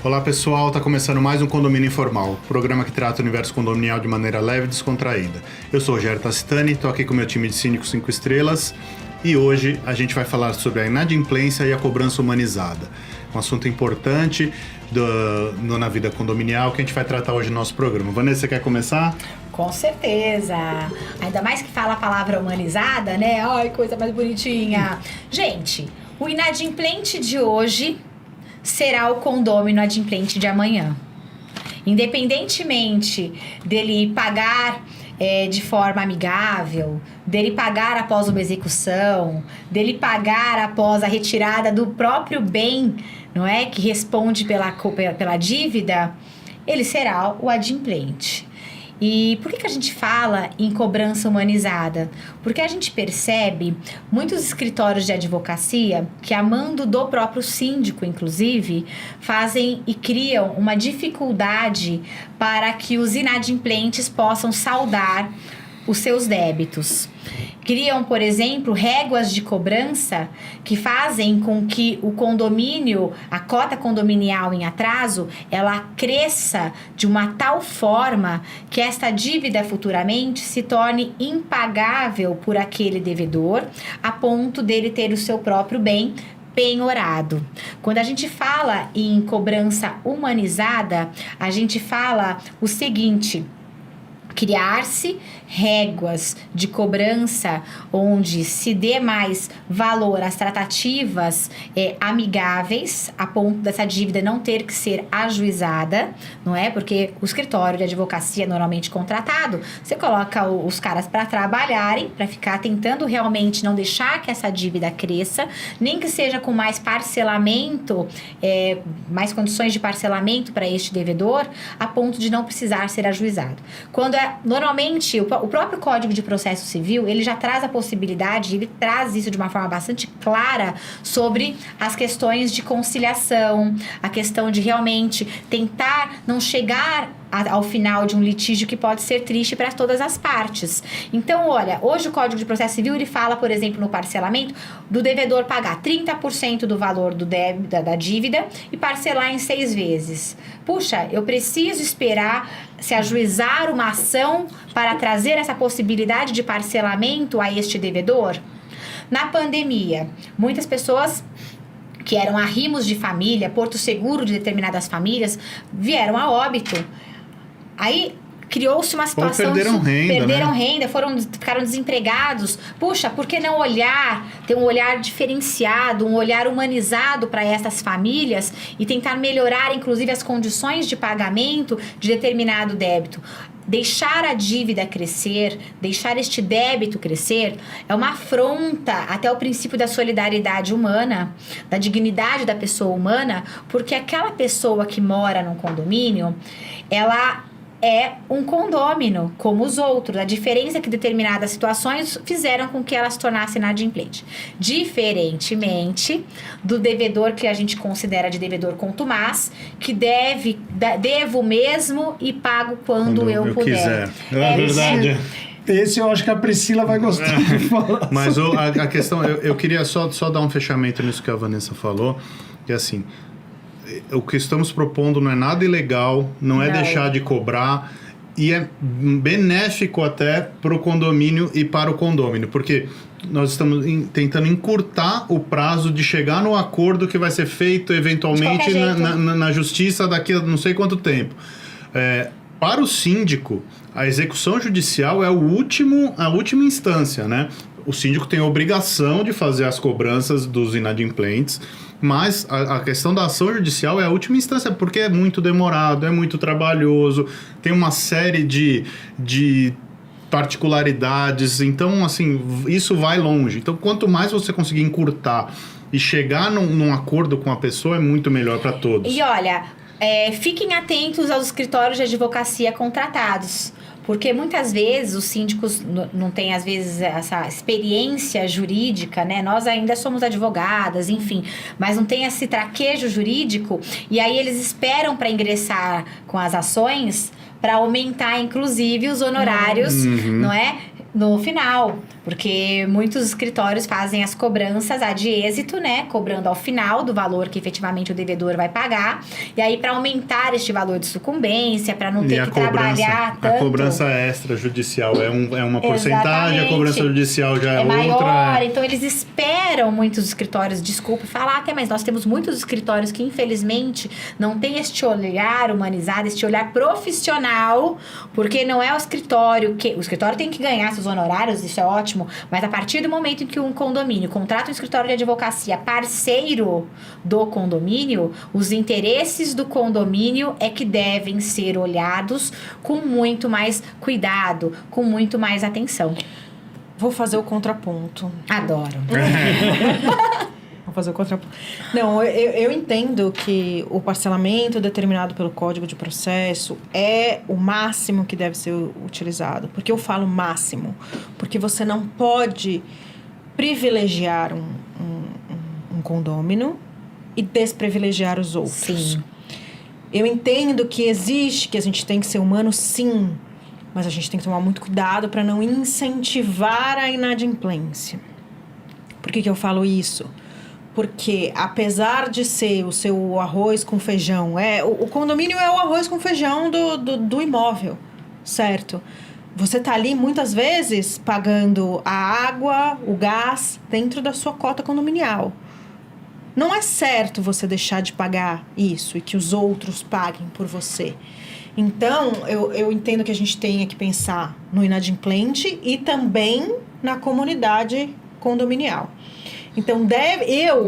Olá pessoal, está começando mais um Condomínio Informal, programa que trata o universo condominial de maneira leve e descontraída. Eu sou o Rogério Tacitani, estou aqui com o meu time de Síndicos 5 estrelas e hoje a gente vai falar sobre a inadimplência e a cobrança humanizada. Um assunto importante na vida condominial que a gente vai tratar hoje no nosso programa. Vanessa, você quer começar? Com certeza! Ainda mais que fala a palavra humanizada, né? Ai, coisa mais bonitinha! Gente, o inadimplente de hoje será o condômino adimplente de amanhã. Independentemente dele pagar de forma amigável, dele pagar após uma execução, dele pagar após a retirada do próprio bem, não é, que responde pela dívida, ele será o adimplente. E por que a gente fala em cobrança humanizada? Porque a gente percebe muitos escritórios de advocacia que, a mando do próprio síndico, inclusive, fazem e criam uma dificuldade para que os inadimplentes possam saldar os seus débitos. Criam, por exemplo, réguas de cobrança que fazem com que o condomínio, a cota condominial em atraso, ela cresça de uma tal forma que esta dívida futuramente se torne impagável por aquele devedor, a ponto dele ter o seu próprio bem penhorado. Quando a gente fala em cobrança humanizada, a gente fala o seguinte: criar-se réguas de cobrança onde se dê mais valor às tratativas amigáveis, a ponto dessa dívida não ter que ser ajuizada, não é? Porque o escritório de advocacia normalmente contratado, você coloca os caras para trabalharem, para ficar tentando realmente não deixar que essa dívida cresça, nem que seja com mais parcelamento, mais condições de parcelamento para este devedor, a ponto de não precisar ser ajuizado. Quando normalmente o próprio Código de Processo Civil, ele já traz a possibilidade, ele traz isso de uma forma bastante clara sobre as questões de conciliação, a questão de realmente tentar não chegar ao final de um litígio que pode ser triste para todas as partes. Então, olha, hoje o Código de Processo Civil, ele fala, por exemplo, no parcelamento, do devedor pagar 30% do valor da dívida e parcelar em 6 vezes. Puxa, eu preciso esperar se ajuizar uma ação para trazer essa possibilidade de parcelamento a este devedor? Na pandemia, muitas pessoas que eram arrimos de família, porto seguro de determinadas famílias, vieram a óbito. Aí criou-se uma situação... Ou perderam renda, ficaram desempregados. Puxa, por que não ter um olhar diferenciado, um olhar humanizado para essas famílias e tentar melhorar, inclusive, as condições de pagamento de determinado débito? Deixar a dívida crescer, deixar este débito crescer, é uma afronta até o princípio da solidariedade humana, da dignidade da pessoa humana, porque aquela pessoa que mora num condomínio, ela é um condômino, como os outros. A diferença é que determinadas situações fizeram com que ela se tornasse inadimplente. Diferentemente do devedor que a gente considera de devedor contumaz, que devo mesmo e pago quando eu puder. Quiser. É verdade. Esse eu acho que a Priscila vai gostar de falar. Mas a questão, eu queria só dar um fechamento nisso que a Vanessa falou, que assim, o que estamos propondo não é nada ilegal, não é deixar de cobrar, e é benéfico até para o condomínio e para o condômino, porque nós estamos tentando encurtar o prazo de chegar no acordo que vai ser feito eventualmente na justiça daqui a não sei quanto tempo. Para o síndico, a execução judicial é a última instância, né? O síndico tem a obrigação de fazer as cobranças dos inadimplentes, mas a questão da ação judicial é a última instância, porque é muito demorado, é muito trabalhoso, tem uma série de particularidades, então, assim, isso vai longe. Então, quanto mais você conseguir encurtar e chegar num acordo com a pessoa, é muito melhor para todos. E olha, fiquem atentos aos escritórios de advocacia contratados, Porque muitas vezes os síndicos não têm, às vezes, essa experiência jurídica, né? Nós ainda somos advogadas, enfim, mas não tem esse traquejo jurídico, e aí eles esperam para ingressar com as ações para aumentar, inclusive, os honorários, não é? No final, porque muitos escritórios fazem as cobranças ad êxito, né? Cobrando ao final do valor que efetivamente o devedor vai pagar. E aí, para aumentar este valor de sucumbência, para não ter que trabalhar tanto... A cobrança extrajudicial é uma porcentagem, a cobrança judicial já é outra. Maior, então eles esperam muitos escritórios, desculpa falar até, mas nós temos muitos escritórios que, infelizmente, não tem este olhar humanizado, este olhar profissional, porque não é o escritório que... O escritório tem que ganhar seus honorários, isso é ótimo, mas a partir do momento em que um condomínio contrata um escritório de advocacia parceiro do condomínio, os interesses do condomínio é que devem ser olhados com muito mais cuidado, com muito mais atenção. Vou fazer o contraponto. Adoro. Vou fazer o contraponto. Não, eu entendo que o parcelamento determinado pelo Código de Processo é o máximo que deve ser utilizado. Por que eu falo máximo? Porque você não pode privilegiar um condômino e desprivilegiar os outros. Sim. Eu entendo que existe, que a gente tem que ser humano, sim, mas a gente tem que tomar muito cuidado para não incentivar a inadimplência. Por que eu falo isso? Porque, apesar de ser o seu arroz com feijão, o condomínio é o arroz com feijão do imóvel, certo? Você está ali, muitas vezes, pagando a água, o gás, dentro da sua cota condominial. Não é certo você deixar de pagar isso e que os outros paguem por você. Então, eu entendo que a gente tenha que pensar no inadimplente e também na comunidade condominial. Então,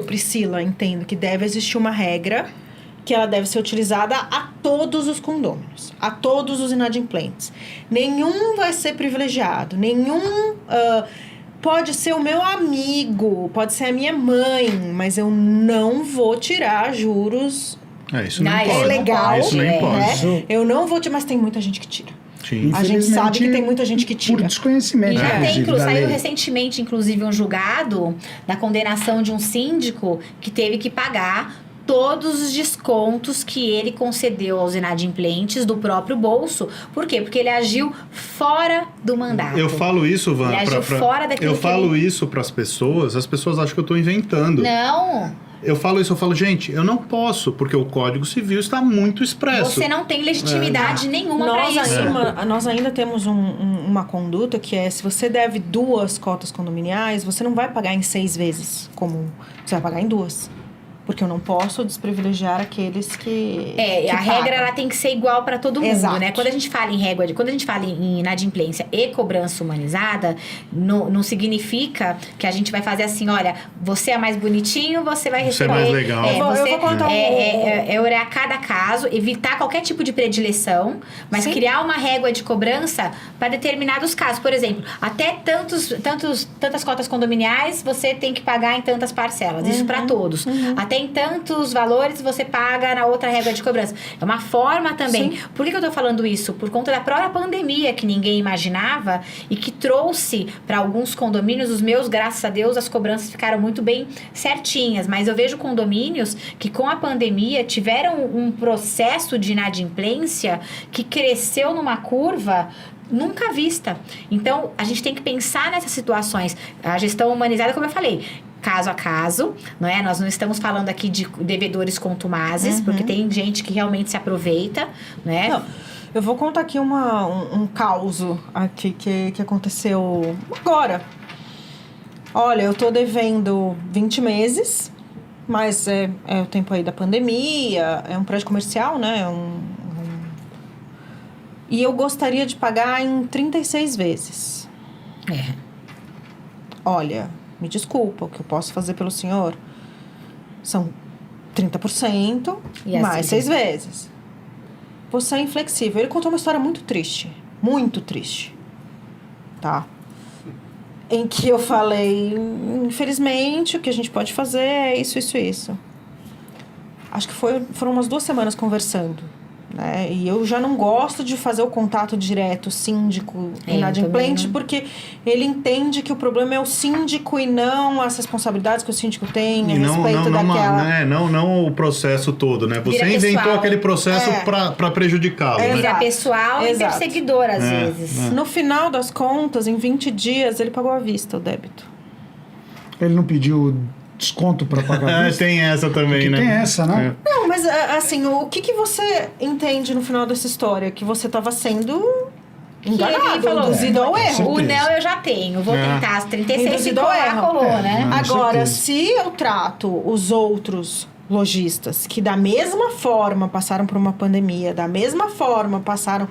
Priscila, entendo que deve existir uma regra que ela deve ser utilizada a todos os condôminos, a todos os inadimplentes. Nenhum vai ser privilegiado, nenhum... pode ser o meu amigo, pode ser a minha mãe, mas eu não vou tirar juros. Isso não pode. É legal, isso nem pode. Né? Eu não vou tirar, mas tem muita gente que tira. Sim. A gente sabe que tem muita gente que tira. Por desconhecimento. E já tem, da saiu lei. recentemente, inclusive, um julgado da condenação de um síndico que teve que pagar todos os descontos que ele concedeu aos inadimplentes do próprio bolso. Por quê? Porque ele agiu fora do mandato. Eu falo isso, Van, Ele agiu fora daquilo eu que falo ele... isso para as pessoas acham que eu estou inventando. Não. Eu falo, gente, eu não posso, porque o Código Civil está muito expresso. Você não tem legitimidade nenhuma para isso. Nós ainda temos uma conduta que é, se você deve 2 cotas condominiais, você não vai pagar em 6 vezes comum. Você vai pagar em 2. Porque eu não posso desprivilegiar aqueles que a pagam. regra ela tem que ser igual para todo mundo, Exato. né? Quando a gente fala quando a gente fala em inadimplência e cobrança humanizada, não significa que a gente vai fazer assim, olha, você é mais bonitinho, você vai receber... Você é mais legal. Eu vou contar olhar cada caso, evitar qualquer tipo de predileção, mas Sim. criar uma régua de cobrança para determinados casos. Por exemplo, até tantas cotas condominiais você tem que pagar em tantas parcelas. Isso para todos. Até em tantos valores você paga na outra regra de cobrança. É uma forma também. Sim. Por que eu tô falando isso? Por conta da própria pandemia que ninguém imaginava e que trouxe para alguns condomínios, os meus, graças a Deus, as cobranças ficaram muito bem certinhas. Mas eu vejo condomínios que com a pandemia tiveram um processo de inadimplência que cresceu numa curva nunca vista. Então, a gente tem que pensar nessas situações. A gestão humanizada, como eu falei, caso a caso, não é? Nós não estamos falando aqui de devedores contumazes, porque tem gente que realmente se aproveita, né? Não, eu vou contar aqui um caso aqui que aconteceu agora. Olha, eu tô devendo 20 meses, mas é o tempo aí da pandemia, é um prédio comercial, né? E eu gostaria de pagar em 36 vezes. Olha, me desculpa, o que eu posso fazer pelo senhor são 30% E assim, mais 6 vezes. Você é inflexível. Ele contou uma história muito triste, tá? Em que eu falei, infelizmente, o que a gente pode fazer é isso. Acho que foram umas 2 semanas conversando. né? E eu já não gosto de fazer o contato direto síndico inadimplente, porque ele entende que o problema é o síndico e não as responsabilidades que o síndico tem a respeito daquela... Não o processo todo, né? Você Vira inventou pessoal. aquele processo para prejudicá-lo. Né? Vira pessoal e Exato. perseguidor, às vezes. No final das contas, em 20 dias, ele pagou à vista o débito. Ele não pediu desconto para pagar a vista? Tem essa também, Porque né? tem essa, né? Não, mas assim, o que você entende no final dessa história? Que você estava sendo enganado, ele falou, induzido ao erro. O certeza. não eu já tenho, vou tentar as 36 e Induzido ao colar, erro. colou, né? Com Agora, certeza. se eu trato os outros lojistas que da mesma forma passaram por uma pandemia, da mesma forma passaram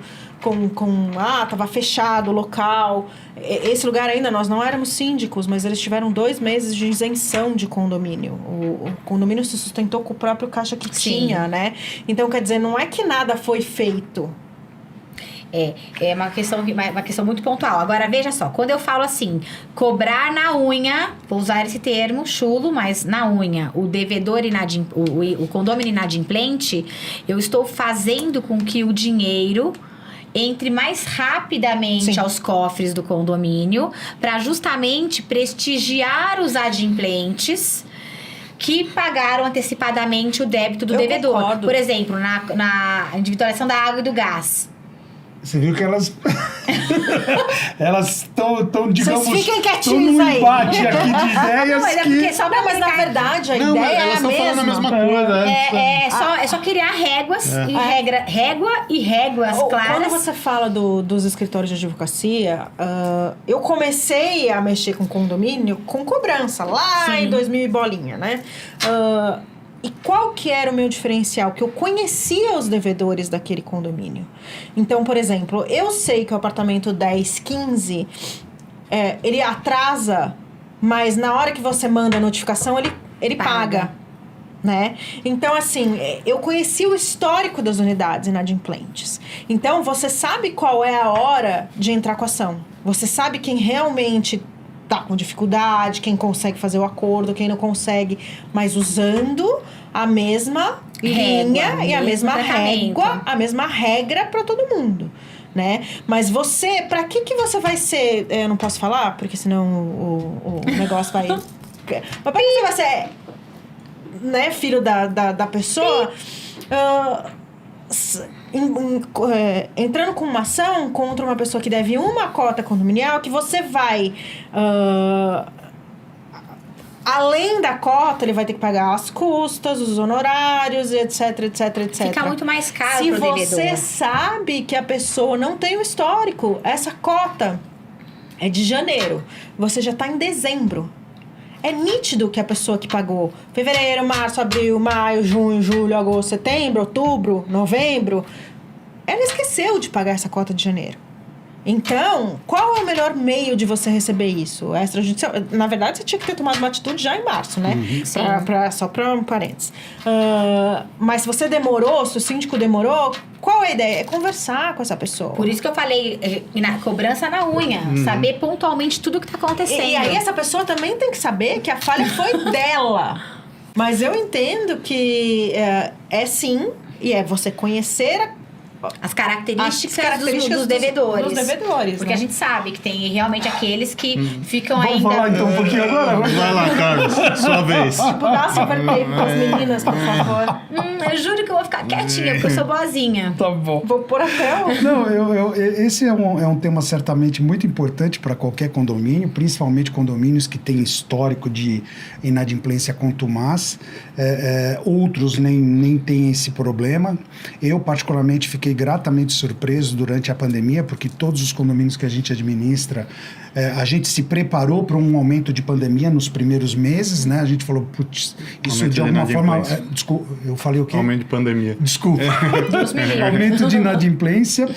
tava fechado o local. Esse lugar ainda, nós não éramos síndicos, mas eles tiveram 2 meses de isenção de condomínio. O condomínio se sustentou com o próprio caixa que Sim. tinha, né? Então, quer dizer, não é que nada foi feito. É uma questão muito pontual. Agora, veja só, quando eu falo assim, cobrar na unha, vou usar esse termo chulo, mas na unha, o devedor o condômino inadimplente, eu estou fazendo com que o dinheiro entre mais rapidamente Sim. aos cofres do condomínio, para justamente prestigiar os adimplentes que pagaram antecipadamente o débito do Eu devedor. concordo. Por exemplo, na individualização da água e do gás. Você viu que elas estão, digamos, Vocês fiquem estão quietinhos num aí. embate aqui de ideias Não, mas é que... porque só pra Não, mas na explicar- verdade a Não, mas ideia é elas a estão falando a mesma coisa. É só criar réguas e régua e réguas claras. Quando você fala dos escritórios de advocacia, eu comecei a mexer com condomínio com cobrança, lá Sim. em 2000 e bolinha, né? E qual que era o meu diferencial? Que eu conhecia os devedores daquele condomínio. Então, por exemplo, eu sei que o apartamento 1015, ele atrasa, mas na hora que você manda a notificação, ele paga. Né? Então, assim, eu conheci o histórico das unidades inadimplentes. Então, você sabe qual é a hora de entrar com a ação. Você sabe quem realmente tá com dificuldade, quem consegue fazer o acordo, quem não consegue, mas usando a mesma linha e a mesma régua, a mesma regra para todo mundo. Né? Mas você, para que você vai ser... Eu não posso falar, porque senão o negócio vai... Mas pra que você vai ser... Né, filho da pessoa, entrando com uma ação contra uma pessoa que deve uma cota condominial, que você vai, além da cota, ele vai ter que pagar as custas, os honorários, etc, etc, etc. Fica muito mais caro Se pro você devedor. sabe que a pessoa não tem o histórico, essa cota é de janeiro, você já está em dezembro. É nítido que a pessoa que pagou fevereiro, março, abril, maio, junho, julho, agosto, setembro, outubro, novembro, ela esqueceu de pagar essa cota de janeiro. Então, qual é o melhor meio de você receber isso? Extrajudicial? Na verdade, você tinha que ter tomado uma atitude já em março, né? Sim. Só para um parênteses. Mas se você demorou, se o síndico demorou, qual é a ideia? É conversar com essa pessoa. Por isso que eu falei, cobrança na unha. Saber pontualmente tudo o que tá acontecendo. E aí essa pessoa também tem que saber que a falha foi dela. Mas eu entendo que sim, e é você conhecer as características, dos dos devedores. dos devedores, Porque né? a gente sabe que tem realmente aqueles que ficam Vamos ainda... falar então um pouquinho agora? Vai lá, Carlos. Sua vez. Tipo, dá silver tape pras meninas, por favor. Eu juro que eu vou ficar quietinha, porque eu sou boazinha. Tá bom. Vou pôr até o... Não, esse é um tema certamente muito importante para qualquer condomínio, principalmente condomínios que têm histórico de inadimplência contumaz. Outros nem têm esse problema. Eu, particularmente, fiquei gratamente surpreso durante a pandemia, porque todos os condomínios que a gente administra, a gente se preparou para um aumento de pandemia nos primeiros meses, né? A gente falou, putz, isso Aumento de alguma de forma... inadimplência. Desculpa, eu falei o quê? Aumento de pandemia. Desculpa. Deus me livre. Aumento de inadimplência.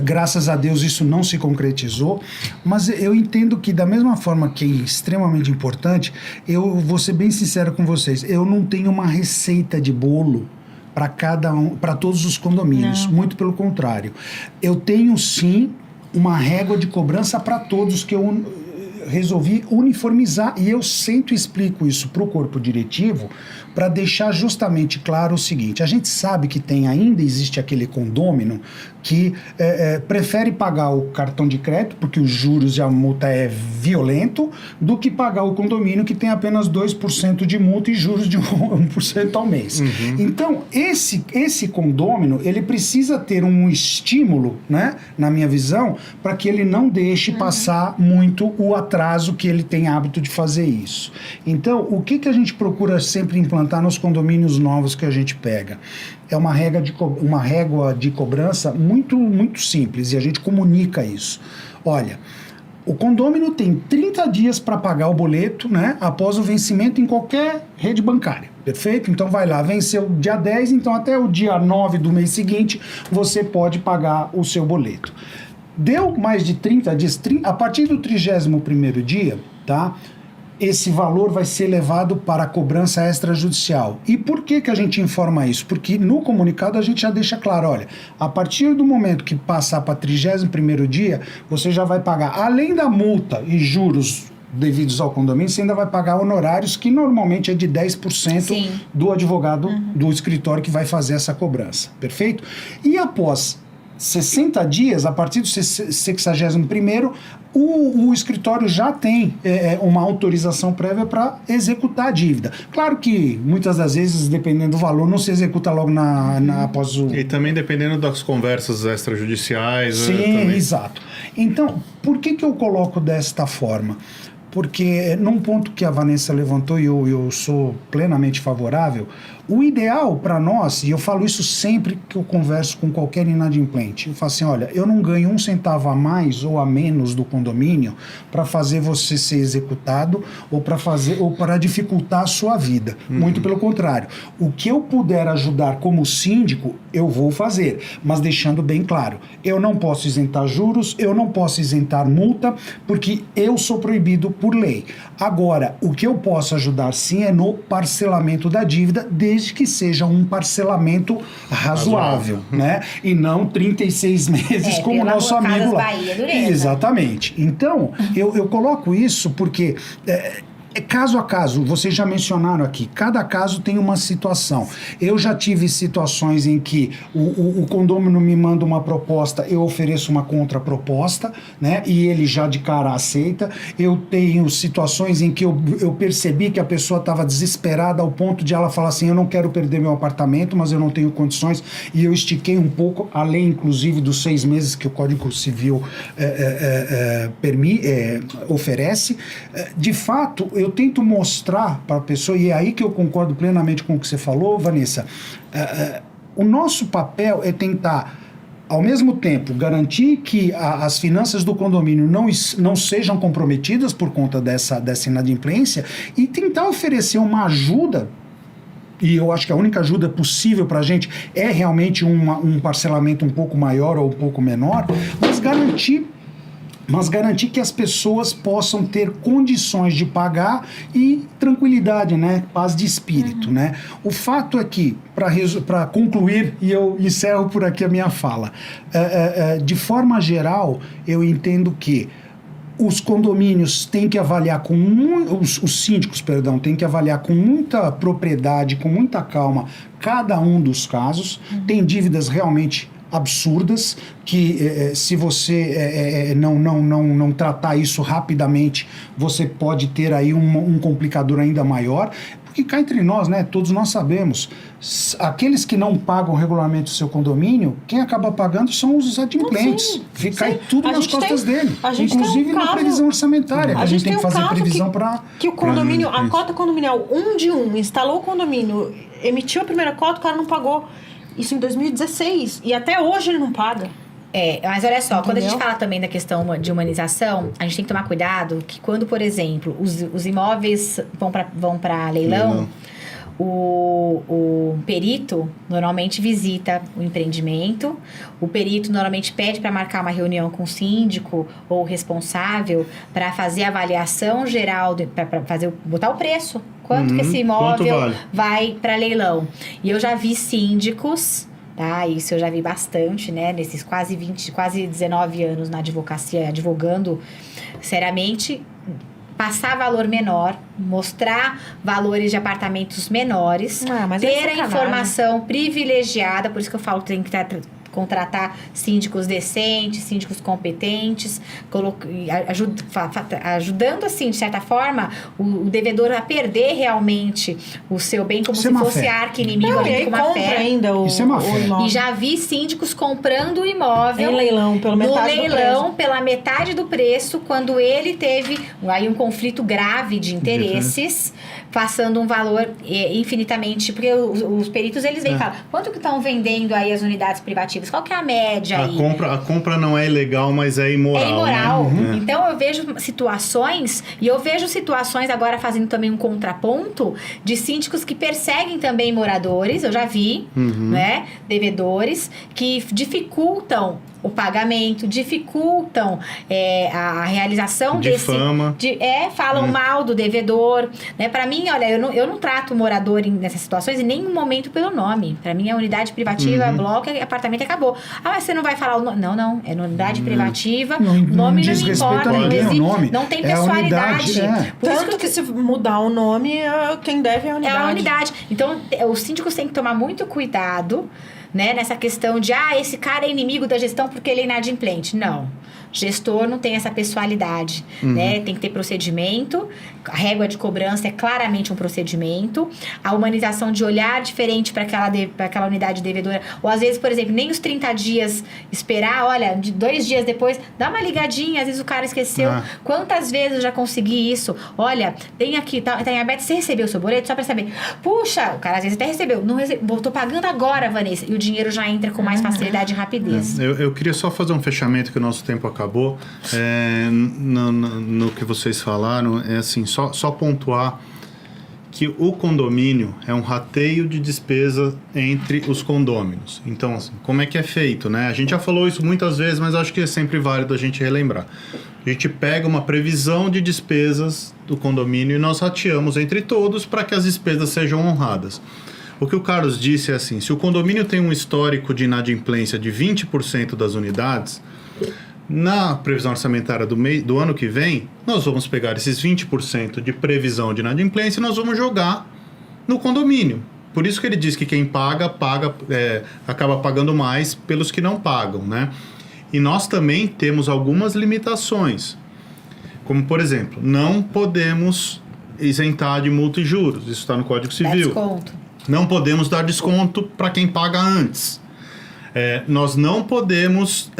Graças a Deus isso não se concretizou, mas eu entendo que da mesma forma que é extremamente importante, eu vou ser bem sincero com vocês, eu não tenho uma receita de bolo para para todos os condomínios, muito pelo contrário. Eu tenho sim uma régua de cobrança para todos que eu resolvi uniformizar e eu sempre explico isso para o corpo diretivo para deixar justamente claro o seguinte: a gente sabe que ainda existe aquele condômino que prefere pagar o cartão de crédito, porque os juros e a multa é violento, do que pagar o condomínio que tem apenas 2% de multa e juros de 1% ao mês. Então, esse condômino, ele precisa ter um estímulo, né, na minha visão, para que ele não deixe passar muito o atraso que ele tem hábito de fazer isso. Então, o que a gente procura sempre implantar nos condomínios novos que a gente pega? É uma régua de cobrança muito, muito simples, e a gente comunica isso. Olha, o condômino tem 30 dias para pagar o boleto, né, após o vencimento em qualquer rede bancária. Perfeito? Então vai lá, venceu dia 10, então até o dia 9 do mês seguinte você pode pagar o seu boleto. Deu mais de 30 dias, a partir do 31º dia, tá? Esse valor vai ser levado para a cobrança extrajudicial. E por que a gente informa isso? Porque no comunicado a gente já deixa claro, olha, a partir do momento que passar para 31º dia, você já vai pagar, além da multa e juros devidos ao condomínio, você ainda vai pagar honorários, que normalmente é de 10% Sim. do advogado do escritório que vai fazer essa cobrança. Perfeito? E após 60 dias, a partir do 61º, o escritório já tem uma autorização prévia para executar a dívida. Claro que, muitas das vezes, dependendo do valor, não se executa logo após o... E também dependendo das conversas extrajudiciais. Sim, também. Exato. Então, por que eu coloco desta forma? Porque, num ponto que a Vanessa levantou e eu sou plenamente favorável, o ideal para nós, e eu falo isso sempre que eu converso com qualquer inadimplente, eu falo assim, olha, eu não ganho 1 centavo a mais ou a menos do condomínio para fazer você ser executado ou para dificultar a sua vida. Muito pelo contrário. O que eu puder ajudar como síndico, eu vou fazer, mas deixando bem claro, eu não posso isentar juros, eu não posso isentar multa, porque eu sou proibido por lei. Agora, o que eu posso ajudar sim é no parcelamento da dívida, desde que seja um parcelamento razoável, né? E não 36 meses como o nosso amigo lá. Bahia, dureza. Exatamente. Então, eu coloco isso porque... caso a caso, vocês já mencionaram aqui, cada caso tem uma situação. Eu já tive situações em que o condômino me manda uma proposta, eu ofereço uma contraproposta, né? E ele já de cara aceita. Eu tenho situações em que eu percebi que a pessoa estava desesperada ao ponto de ela falar assim, eu não quero perder meu apartamento, mas eu não tenho condições, e eu estiquei um pouco, além inclusive dos 6 meses que o Código Civil oferece. De fato, eu tento mostrar para a pessoa, e é aí que eu concordo plenamente com o que você falou, Vanessa, o nosso papel é tentar, ao mesmo tempo, garantir que as finanças do condomínio não sejam comprometidas por conta dessa inadimplência, e tentar oferecer uma ajuda, e eu acho que a única ajuda possível para a gente é realmente um parcelamento um pouco maior ou um pouco menor, mas garantir que as pessoas possam ter condições de pagar e tranquilidade, né? Paz de espírito, né? O fato é que, para concluir, e eu encerro por aqui a minha fala, de forma geral, eu entendo que os condomínios têm que avaliar os síndicos, têm que avaliar com muita propriedade, com muita calma, cada um dos casos. Tem dívidas realmente absurdas, que se você não tratar isso rapidamente, você pode ter aí um complicador ainda maior, porque cá entre nós, né, todos nós sabemos, aqueles que não pagam regularmente o seu condomínio, quem acaba pagando são os adimplentes. Cai tudo nas costas dele, inclusive na previsão orçamentária, que a gente tem que fazer previsão para... Que o condomínio, a cota condominial 1 de 1, instalou o condomínio, emitiu a primeira cota, o cara não pagou. Isso em 2016. E até hoje ele não paga. Mas olha só, Entendeu? quando a gente fala também da questão de humanização, a gente tem que tomar cuidado que quando, por exemplo, os imóveis vão para leilão, o perito normalmente visita o empreendimento, o perito normalmente pede para marcar uma reunião com o síndico ou o responsável para fazer a avaliação geral, para botar o preço. Quanto que esse imóvel vale? Vai para leilão. E eu já vi síndicos, tá? Isso eu já vi bastante, né? Nesses quase 19 anos na advocacia, advogando seriamente, passar valor menor, mostrar valores de apartamentos menores, Mas é ter a sacanagem. informação privilegiada, por isso que eu falo que tem que contratar síndicos decentes, síndicos competentes, ajudando, assim, de certa forma, o devedor a perder realmente o seu bem como Isso se é má fosse fé. arqui-inimigo Não, e ali aí com uma compra fé. ainda o, Isso é má o fé. imóvel. E já vi síndicos comprando o imóvel Em leilão, pela metade no do leilão preço. pela metade do preço, quando ele teve aí um conflito grave de interesses, passando um valor infinitamente, porque os peritos eles vêm e falam, quanto que estão vendendo aí as unidades privativas? Qual que é a média aí? A compra não é ilegal, mas é imoral. É imoral. Né? Então eu vejo situações, e eu vejo situações agora fazendo também um contraponto de síndicos que perseguem também moradores, eu já vi, né? Devedores, que dificultam o pagamento, dificultam a realização Difama. falam mal do devedor, né? Para mim, olha, eu não trato o morador nessas situações em nenhum momento pelo nome. Para mim é unidade privativa, bloco, apartamento e acabou. Ah, mas você não vai falar o nome? Não, é unidade privativa, Não o nome diz não me respeito importa, a ninguém, não o nome. não tem É a pessoalidade. unidade, Por isso Tanto que se mudar o nome, quem deve é a unidade. é a unidade. Então, os síndicos têm que tomar muito cuidado, né, nessa questão de, esse cara é inimigo da gestão porque ele é inadimplente. Não. Gestor não tem essa pessoalidade, né? Tem que ter procedimento, a régua de cobrança é claramente um procedimento, a humanização de olhar diferente para aquela unidade devedora, ou às vezes, por exemplo, nem os 30 dias esperar, olha, 2 dias depois, dá uma ligadinha, às vezes o cara esqueceu. Quantas vezes eu já consegui isso? Olha, tem aqui, tá em aberto, você recebeu o seu boleto? Só para saber. Puxa, o cara às vezes até recebeu, não recebeu, tô pagando agora, Vanessa, e o dinheiro já entra com mais facilidade e rapidez. Eu queria só fazer um fechamento, que o nosso tempo acabou. No que vocês falaram, é assim, só pontuar que o condomínio é um rateio de despesa entre os condôminos. Então, assim, como é que é feito, né? A gente já falou isso muitas vezes, mas acho que é sempre válido a gente relembrar. A gente pega uma previsão de despesas do condomínio e nós rateamos entre todos para que as despesas sejam honradas. O que o Carlos disse é assim, se o condomínio tem um histórico de inadimplência de 20% das unidades, na previsão orçamentária do ano que vem, nós vamos pegar esses 20% de previsão de inadimplência e nós vamos jogar no condomínio. Por isso que ele diz que quem acaba pagando mais pelos que não pagam, né? E nós também temos algumas limitações. Como, por exemplo, não podemos isentar de multa e juros. Isso está no Código Civil. Desconto. Não podemos dar desconto para quem paga antes. Nós não podemos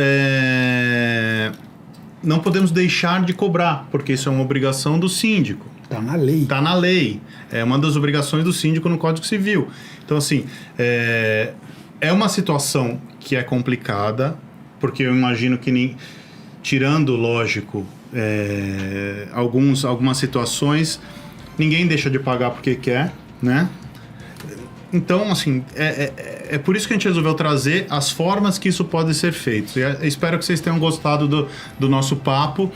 deixar de cobrar, porque isso é uma obrigação do síndico. Está na lei. Está na lei. É uma das obrigações do síndico no Código Civil. Então, assim, é uma situação que é complicada, porque eu imagino que, tirando, lógico, algumas situações, ninguém deixa de pagar porque quer, né? Então, assim, é por isso que a gente resolveu trazer as formas que isso pode ser feito. Espero que vocês tenham gostado do nosso papo.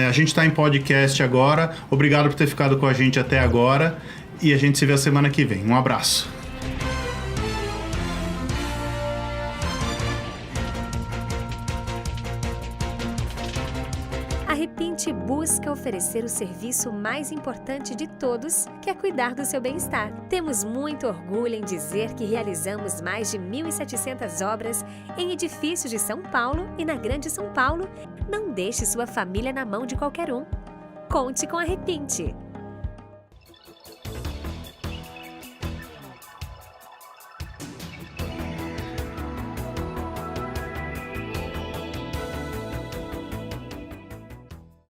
A gente está em podcast agora. Obrigado por ter ficado com a gente até agora. E a gente se vê a semana que vem. Um abraço. A Repinte busca oferecer o serviço mais importante de todos, que é cuidar do seu bem-estar. Temos muito orgulho em dizer que realizamos mais de 1.700 obras em edifícios de São Paulo e na Grande São Paulo. Não deixe sua família na mão de qualquer um. Conte com a Repinte.